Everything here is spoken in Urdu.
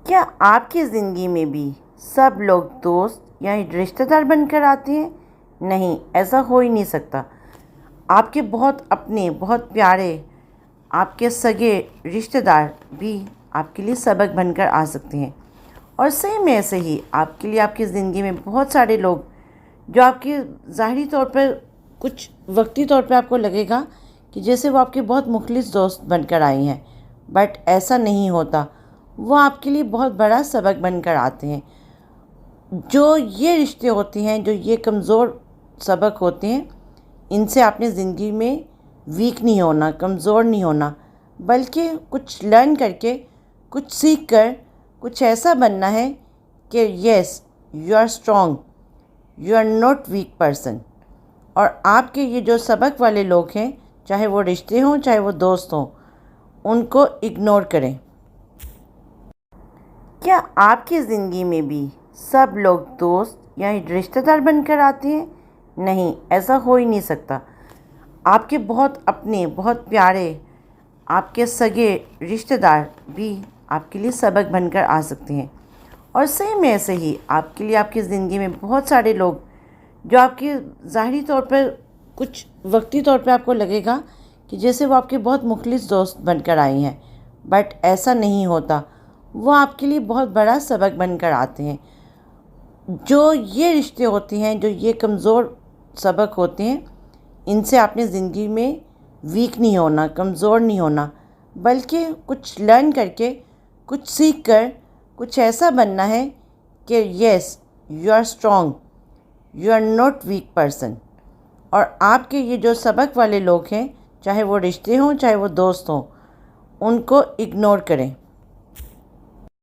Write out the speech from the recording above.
کیا آپ کی زندگی میں بھی سب لوگ دوست یا رشتہ دار بن کر آتے ہیں؟ نہیں، ایسا ہو ہی نہیں سکتا۔ آپ کے بہت اپنے، بہت پیارے، آپ کے سگے رشتہ دار بھی آپ کے لیے سبق بن کر آ سکتے ہیں۔ اور صحیح میں ایسے ہی آپ کے لیے آپ کی زندگی میں بہت سارے لوگ جو آپ کے ظاہری طور پر کچھ وقتی طور پہ آپ کو لگے گا کہ جیسے وہ آپ کے بہت مخلص دوست بن کر آئے ہیں، بٹ ایسا نہیں ہوتا۔ وہ آپ کے لیے بہت بڑا سبق بن کر آتے ہیں۔ جو یہ رشتے ہوتے ہیں، جو یہ کمزور سبق ہوتے ہیں، ان سے آپ نے زندگی میں ویک نہیں ہونا، کمزور نہیں ہونا، بلکہ کچھ لرن کر کے، کچھ سیکھ کر، کچھ ایسا بننا ہے کہ yes you are strong, you are not weak person. اور آپ کے یہ جو سبق والے لوگ ہیں، چاہے وہ رشتے ہوں چاہے وہ دوست ہوں، ان کو اگنور کریں۔ کیا آپ کی زندگی میں بھی سب لوگ دوست یا رشتہ دار بن کر آتے ہیں؟ نہیں، ایسا ہو ہی نہیں سکتا۔ آپ کے بہت اپنے، بہت پیارے، آپ کے سگے رشتہ دار بھی آپ کے لیے سبق بن کر آ سکتے ہیں۔ اور صحیح میں ایسے ہی آپ کے لیے آپ کی زندگی میں بہت سارے لوگ جو آپ کے ظاہری طور پر کچھ وقتی طور پہ آپ کو لگے گا کہ جیسے وہ آپ کے بہت مخلص دوست بن کر آئے ہیں، بٹ ایسا نہیں ہوتا۔ وہ آپ کے لیے بہت بڑا سبق بن کر آتے ہیں۔ جو یہ رشتے ہوتے ہیں، جو یہ کمزور سبق ہوتے ہیں، ان سے آپ نے زندگی میں ویک نہیں ہونا، کمزور نہیں ہونا، بلکہ کچھ لرن کر کے، کچھ سیکھ کر، کچھ ایسا بننا ہے کہ yes you are strong, you are not weak person. اور آپ کے یہ جو سبق والے لوگ ہیں، چاہے وہ رشتے ہوں چاہے وہ دوست ہوں، ان کو اگنور کریں۔